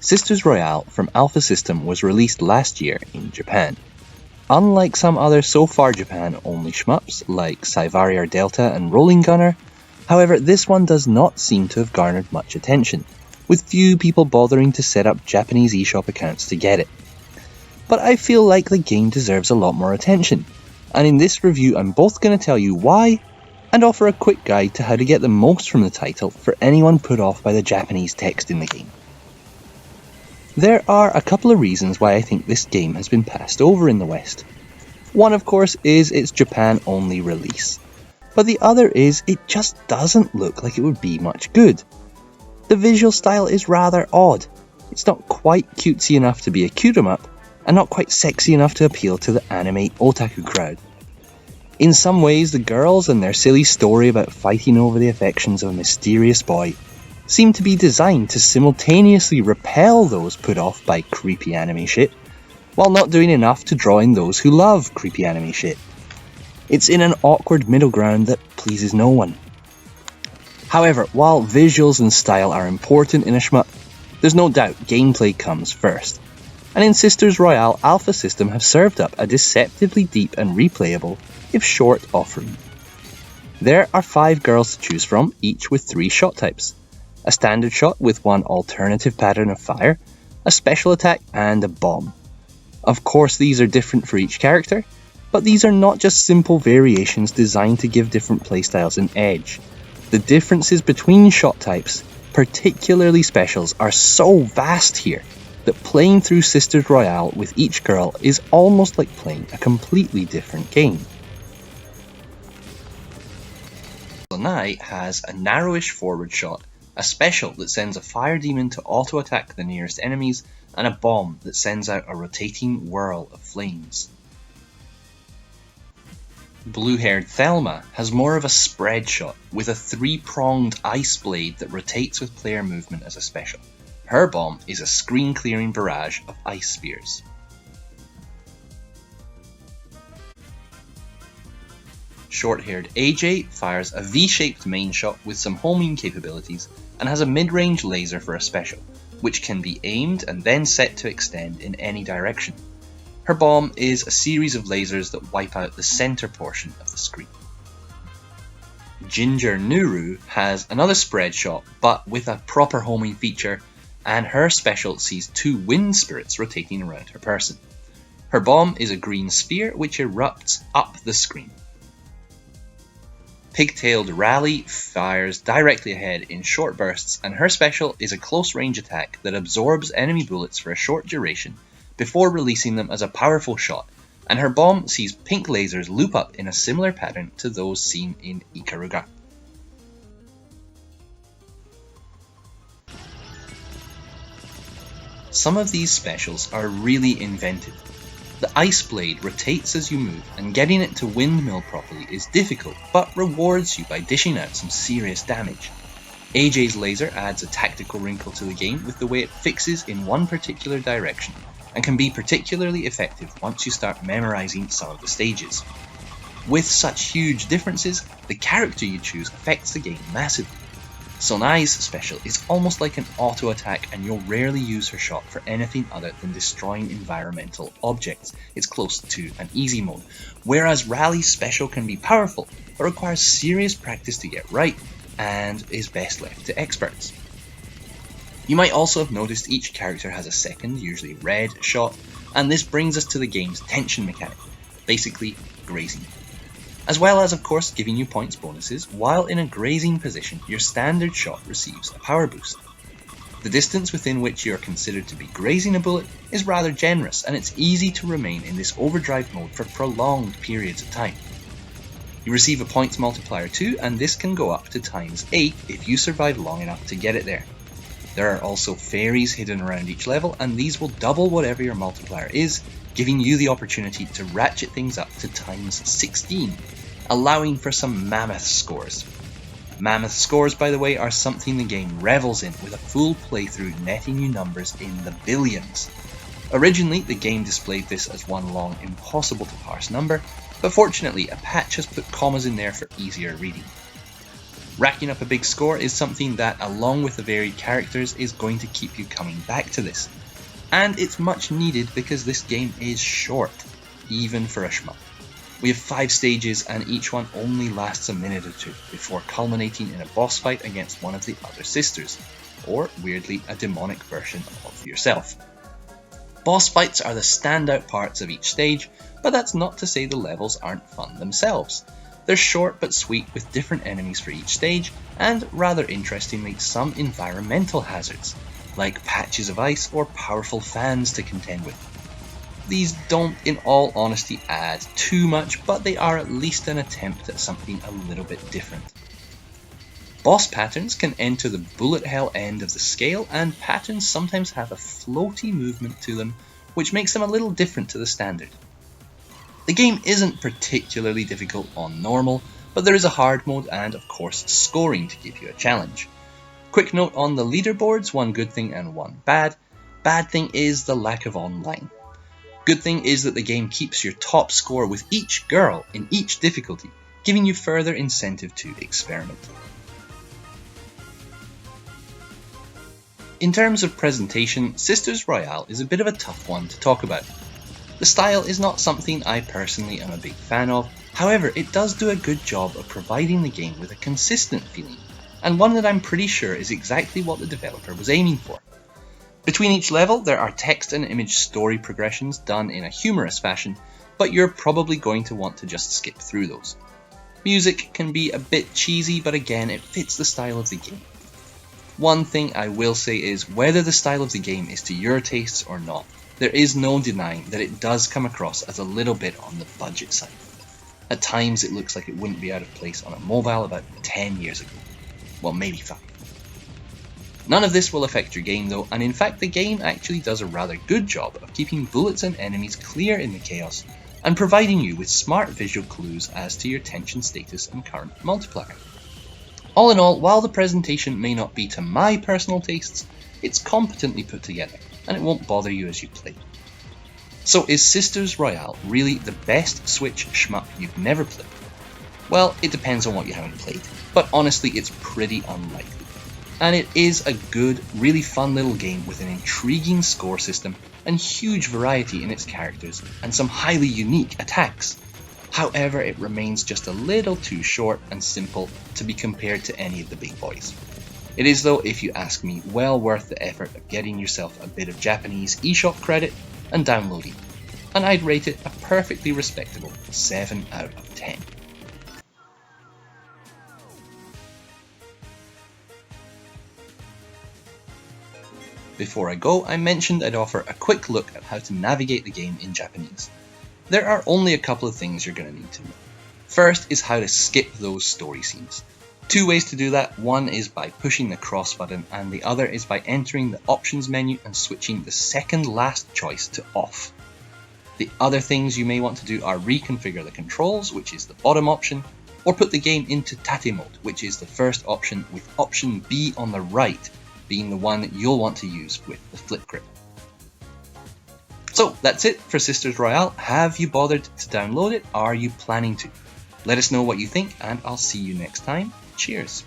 Sisters Royale from AlfaSystem was released last year in Japan. Unlike some other so far Japan-only shmups like Saivarrior Delta and Rolling Gunner, however, this one does not seem to have garnered much attention, with few people bothering to set up Japanese eShop accounts to get it. But I feel like the game deserves a lot more attention, and in this review I'm both going to tell you why, and offer a quick guide to how to get the most from the title for anyone put off by the Japanese text in the game. There are a couple of reasons why I think this game has been passed over in the West. One, of course, is its Japan-only release, but the other is it just doesn't look like it would be much good. The visual style is rather odd. It's not quite cutesy enough to be a cute-em-up, and not quite sexy enough to appeal to the anime otaku crowd. In some ways, the girls and their silly story about fighting over the affections of a mysterious boy seem to be designed to simultaneously repel those put off by creepy anime shit, while not doing enough to draw in those who love creepy anime shit. It's in an awkward middle ground that pleases no one. However, while visuals and style are important in a shmup, there's no doubt gameplay comes first. And in Sisters Royale, AlfaSystem have served up a deceptively deep and replayable, if short, offering. There are 5 girls to choose from, each with 3 shot types. A standard shot with one alternative pattern of fire, a special attack, and a bomb. Of course, these are different for each character, but these are not just simple variations designed to give different playstyles an edge. The differences between shot types, particularly specials, are so vast here that playing through Sisters Royale with each girl is almost like playing a completely different game. Sonai has a narrowish forward shot, a special that sends a fire demon to auto-attack the nearest enemies, and a bomb that sends out a rotating whirl of flames. Blue-haired Thelma has more of a spread shot, with a 3-pronged ice blade that rotates with player movement as a special. Her bomb is a screen-clearing barrage of ice spears. Short-haired AJ fires a V-shaped main shot with some homing capabilities and has a mid-range laser for a special, which can be aimed and then set to extend in any direction. Her bomb is a series of lasers that wipe out the center portion of the screen. Ginger Nuru has another spread shot, but with a proper homing feature, and her special sees 2 wind spirits rotating around her person. Her bomb is a green spear which erupts up the screen. Pigtailed Rally fires directly ahead in short bursts, and her special is a close range attack that absorbs enemy bullets for a short duration before releasing them as a powerful shot, and her bomb sees pink lasers loop up in a similar pattern to those seen in Ikaruga. Some of these specials are really inventive. The ice blade rotates as you move, and getting it to windmill properly is difficult, but rewards you by dishing out some serious damage. AJ's laser adds a tactical wrinkle to the game with the way it fixes in one particular direction, and can be particularly effective once you start memorizing some of the stages. With such huge differences, the character you choose affects the game massively. Sonai's special is almost like an auto-attack, and you'll rarely use her shot for anything other than destroying environmental objects. It's close to an easy mode, whereas Rally's special can be powerful, but requires serious practice to get right, and is best left to experts. You might also have noticed each character has a second, usually red, shot, and this brings us to the game's tension mechanic, basically grazing. As well as, of course, giving you points bonuses. While in a grazing position, your standard shot receives a power boost. The distance within which you are considered to be grazing a bullet is rather generous, and it's easy to remain in this overdrive mode for prolonged periods of time. You receive a points multiplier too, and this can go up to ×8 if you survive long enough to get it there. There are also fairies hidden around each level, and these will double whatever your multiplier is, giving you the opportunity to ratchet things up to ×16, allowing for some mammoth scores. Mammoth scores, by the way, are something the game revels in, with a full playthrough netting you numbers in the billions. Originally, the game displayed this as one long, impossible to parse number, but fortunately a patch has put commas in there for easier reading. Racking up a big score is something that, along with the varied characters, is going to keep you coming back to this. And it's much needed because this game is short, even for a shmup. We have 5 stages and each one only lasts a minute or two before culminating in a boss fight against one of the other sisters, or weirdly a demonic version of yourself. Boss fights are the standout parts of each stage, but that's not to say the levels aren't fun themselves. They're short but sweet with different enemies for each stage, and rather interestingly some environmental hazards, like patches of ice or powerful fans to contend with. These don't, in all honesty, add too much, but they are at least an attempt at something a little bit different. Boss patterns can enter the bullet hell end of the scale, and patterns sometimes have a floaty movement to them, which makes them a little different to the standard. The game isn't particularly difficult on normal, but there is a hard mode and, of course, scoring to give you a challenge. Quick note on the leaderboards, one good thing and one bad. Bad thing is the lack of online. Good thing is that the game keeps your top score with each girl in each difficulty, giving you further incentive to experiment. In terms of presentation, Sisters Royale is a bit of a tough one to talk about. The style is not something I personally am a big fan of, however it does do a good job of providing the game with a consistent feeling, and one that I'm pretty sure is exactly what the developer was aiming for. Between each level there are text and image story progressions done in a humorous fashion, but you're probably going to want to just skip through those. Music can be a bit cheesy, but again it fits the style of the game. One thing I will say is, whether the style of the game is to your tastes or not, there is no denying that it does come across as a little bit on the budget side. At times it looks like it wouldn't be out of place on a mobile about 10 years ago. Well, maybe 5. None of this will affect your game though, and in fact the game actually does a rather good job of keeping bullets and enemies clear in the chaos, and providing you with smart visual clues as to your tension status and current multiplier. All in all, while the presentation may not be to my personal tastes, it's competently put together, and it won't bother you as you play. So is Sisters Royale really the best Switch shmup you've never played? Well, it depends on what you haven't played, but honestly it's pretty unlikely. And it is a good, really fun little game with an intriguing score system and huge variety in its characters and some highly unique attacks. However, it remains just a little too short and simple to be compared to any of the big boys. It is though, if you ask me, well worth the effort of getting yourself a bit of Japanese eShop credit and downloading, and I'd rate it a perfectly respectable 7 out of 10. Before I go, I mentioned I'd offer a quick look at how to navigate the game in Japanese. There are only a couple of things you're going to need to know. First is how to skip those story scenes. 2 ways to do that. One is by pushing the cross button, and the other is by entering the options menu and switching the second last choice to off. The other things you may want to do are reconfigure the controls, which is the bottom option, or put the game into tate mode, which is the first option, with option B on the right being the one that you'll want to use with the flip grip. So that's it for Sisters Royale. Have you bothered to download it? Are you planning to? Let us know what you think, and I'll see you next time. Cheers.